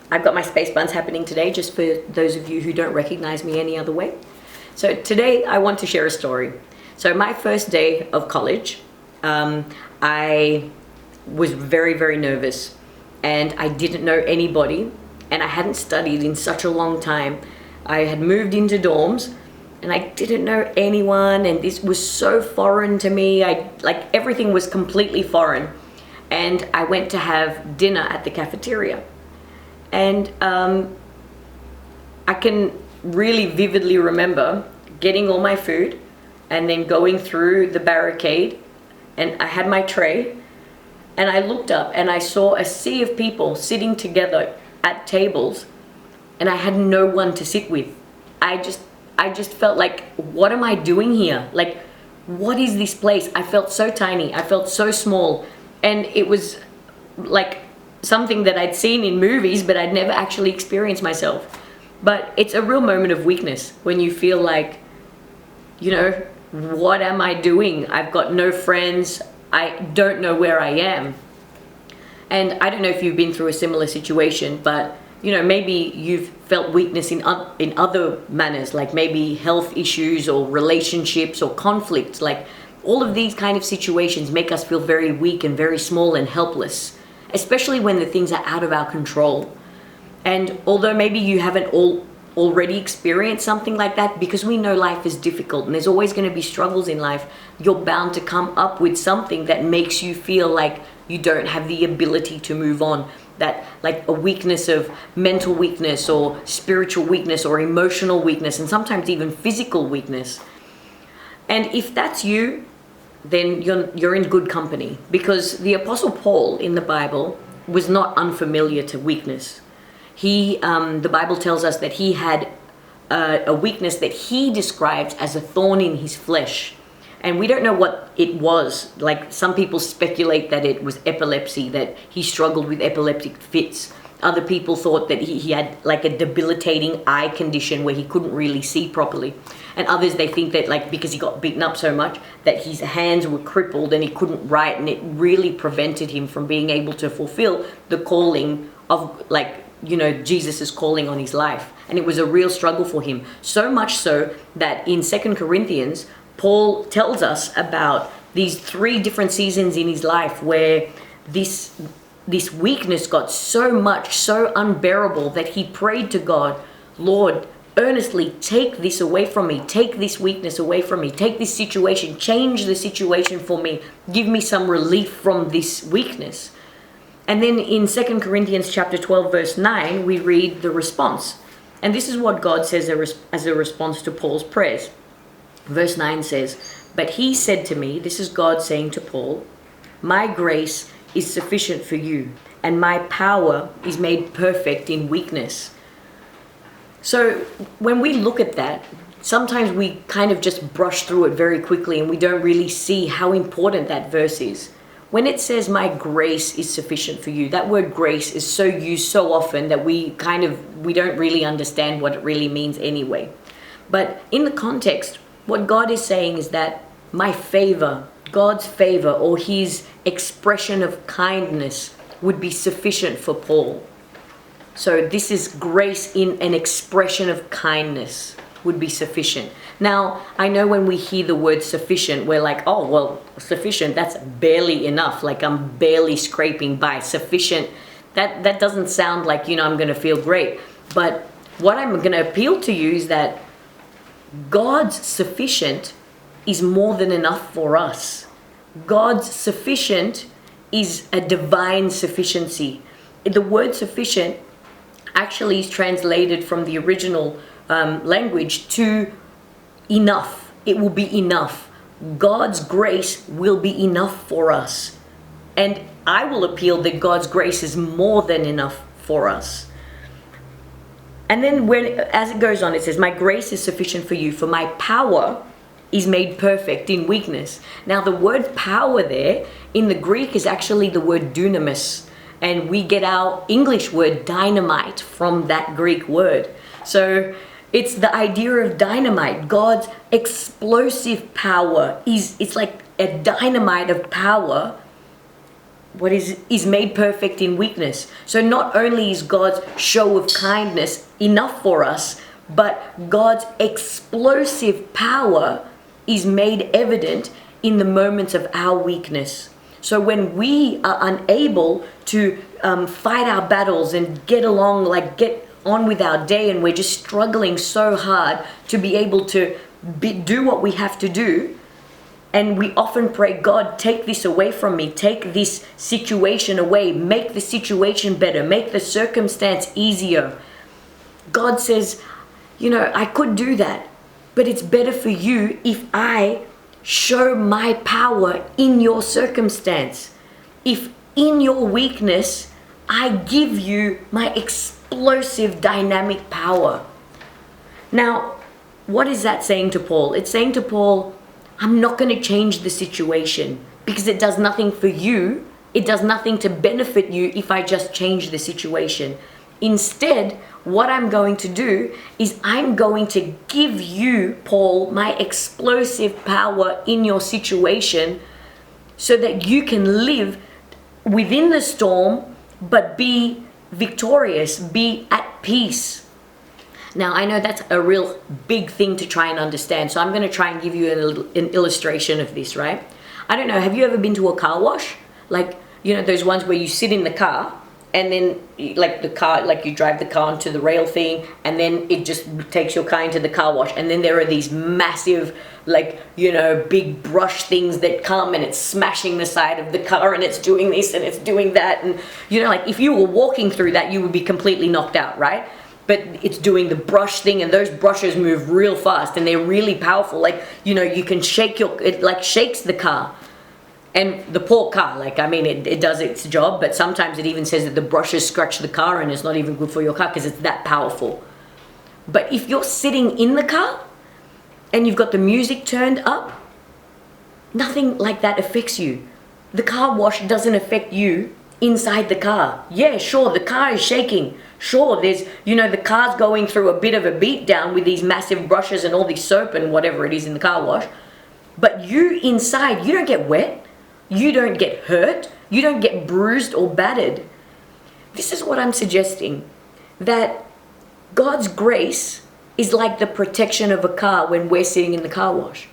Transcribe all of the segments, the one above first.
I've got my space buns happening today, just for those of you who don't recognize me any other way. So today I want to share a story. So my first day of college, I was very, very nervous, and I didn't know anybody, and I hadn't studied in such a long time. I had moved into dorms, and I didn't know anyone, and this was so foreign to me. Everything was completely foreign. And I went to have dinner at the cafeteria. And I can really vividly remember getting all my food and then going through the barricade, and I had my tray, and I looked up and I saw a sea of people sitting together at tables, and I had no one to sit with. I just felt like, what am I doing here? Like, what is this place? I felt so tiny. I felt so small. And it was like something that I'd seen in movies, but I'd never actually experienced myself. But it's a real moment of weakness when you feel like, what am I doing? I've got no friends. I don't know where I am. And I don't know if you've been through a similar situation, but maybe you've felt weakness in other manners, like maybe health issues or relationships or conflicts. Like, all of these kind of situations make us feel very weak and very small and helpless, especially when the things are out of our control. And although maybe you haven't already experienced something like that, because we know life is difficult and there's always going to be struggles in life, you're bound to come up with something that makes you feel like you don't have the ability to move on. That, like, a weakness of mental weakness or spiritual weakness or emotional weakness, and sometimes even physical weakness. And if that's you, then you're in good company, because the Apostle Paul in the Bible was not unfamiliar to weakness. The Bible tells us that he had a weakness that he describes as a thorn in his flesh. And we don't know what it was. Like, some people speculate that it was epilepsy, that he struggled with epileptic fits. Other people thought that he had like a debilitating eye condition where he couldn't really see properly. And others, they think that, like, because he got beaten up so much that his hands were crippled and he couldn't write, and it really prevented him from being able to fulfill the calling of, Jesus's calling on his life. And it was a real struggle for him. So much so that in 2 Corinthians, Paul tells us about these 3 different seasons in his life where this weakness got so unbearable that he prayed to God, Lord, earnestly take this away from me. Take this weakness away from me. Take this situation. Change the situation for me. Give me some relief from this weakness. And then in 2 Corinthians chapter 12, verse 9, we read the response. And this is what God says as a response to Paul's prayers. Verse 9 says, "But he said to me," this is God saying to Paul, "My grace is sufficient for you, and my power is made perfect in weakness." So when we look at that, sometimes we kind of just brush through it very quickly, and we don't really see how important that verse is. When it says, "My grace is sufficient for you," that word grace is so used so often that we don't really understand what it really means anyway. But in the context, what God is saying is that my favor, God's favor, or his expression of kindness would be sufficient for Paul. So this is grace in an expression of kindness would be sufficient. Now, I know when we hear the word sufficient, we're like, oh, well, sufficient, that's barely enough. Like, I'm barely scraping by. Sufficient, that doesn't sound like, I'm going to feel great. But what I'm going to appeal to you is that God's sufficient is more than enough for us. God's sufficient is a divine sufficiency. The word sufficient actually is translated from the original language to enough. It will be enough. God's grace will be enough for us. And I will appeal that God's grace is more than enough for us. And then as it goes on, it says, "My grace is sufficient for you, for my power is made perfect in weakness." Now, the word power there in the Greek is actually the word dunamis. And we get our English word dynamite from that Greek word. So it's the idea of dynamite. God's explosive power it's like a dynamite of power is made perfect in weakness. So not only is God's show of kindness enough for us, but God's explosive power is made evident in the moments of our weakness. So when we are unable to fight our battles and get on with our day, and we're just struggling so hard to be able to do what we have to do, and we often pray, God, take this away from me, take this situation away, make the situation better, make the circumstance easier. God says, I could do that, but it's better for you if I show my power in your circumstance. If in your weakness, I give you my explosive dynamic power. Now, what is that saying to Paul? It's saying to Paul, I'm not going to change the situation because it does nothing for you. It does nothing to benefit you if I just change the situation. Instead, what I'm going to do is I'm going to give you, Paul, my explosive power in your situation so that you can live within the storm, but be victorious, be at peace. Now, I know that's a real big thing to try and understand, so I'm going to try and give you an illustration of this, right? I don't know, have you ever been to a car wash? Those ones where you sit in the car and then you drive the car onto the rail thing, and then it just takes your car into the car wash, and then there are these massive big brush things that come, and it's smashing the side of the car, and it's doing this and it's doing that, and if you were walking through that, you would be completely knocked out, right? But it's doing the brush thing, and those brushes move real fast, and they're really powerful. You can shake it shakes the car. And the poor car, it does its job, but sometimes it even says that the brushes scratch the car, and it's not even good for your car because it's that powerful. But if you're sitting in the car and you've got the music turned up, nothing like that affects you. The car wash doesn't affect you inside the car. Yeah, sure, the car is shaking. Sure, there's, the car's going through a bit of a beat down with these massive brushes and all this soap and whatever it is in the car wash. But you inside, you don't get wet. You don't get hurt. You don't get bruised or battered. This is what I'm suggesting, that God's grace is like the protection of a car when we're sitting in the car wash.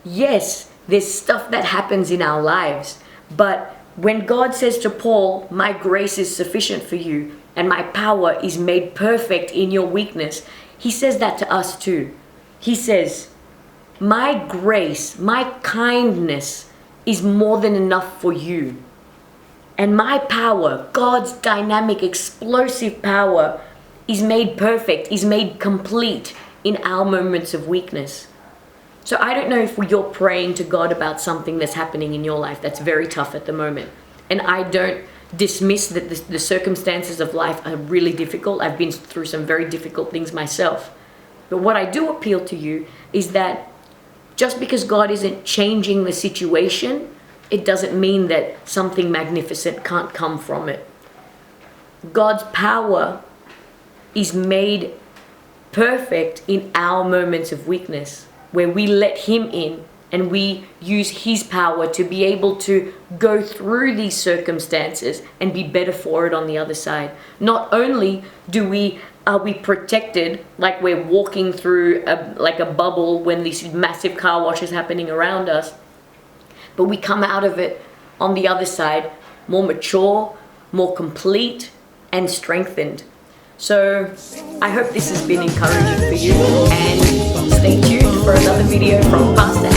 Yes, there's stuff that happens in our lives, but when God says to Paul, my grace is sufficient for you and my power is made perfect in your weakness, he says that to us too. He says, my grace, my kindness is more than enough for you. And my power, God's dynamic, explosive power, is made perfect, is made complete in our moments of weakness. So I don't know if you're praying to God about something that's happening in your life that's very tough at the moment. And I don't dismiss that the circumstances of life are really difficult. I've been through some very difficult things myself. But what I do appeal to you is that just because God isn't changing the situation, it doesn't mean that something magnificent can't come from it. God's power is made perfect in our moments of weakness, where we let Him in and we use His power to be able to go through these circumstances and be better for it on the other side. Not only are we protected, like we're walking through a bubble when this massive car wash is happening around us, but we come out of it on the other side more mature, more complete, and strengthened. So I hope this has been encouraging for you, and stay tuned for another video from Pastor.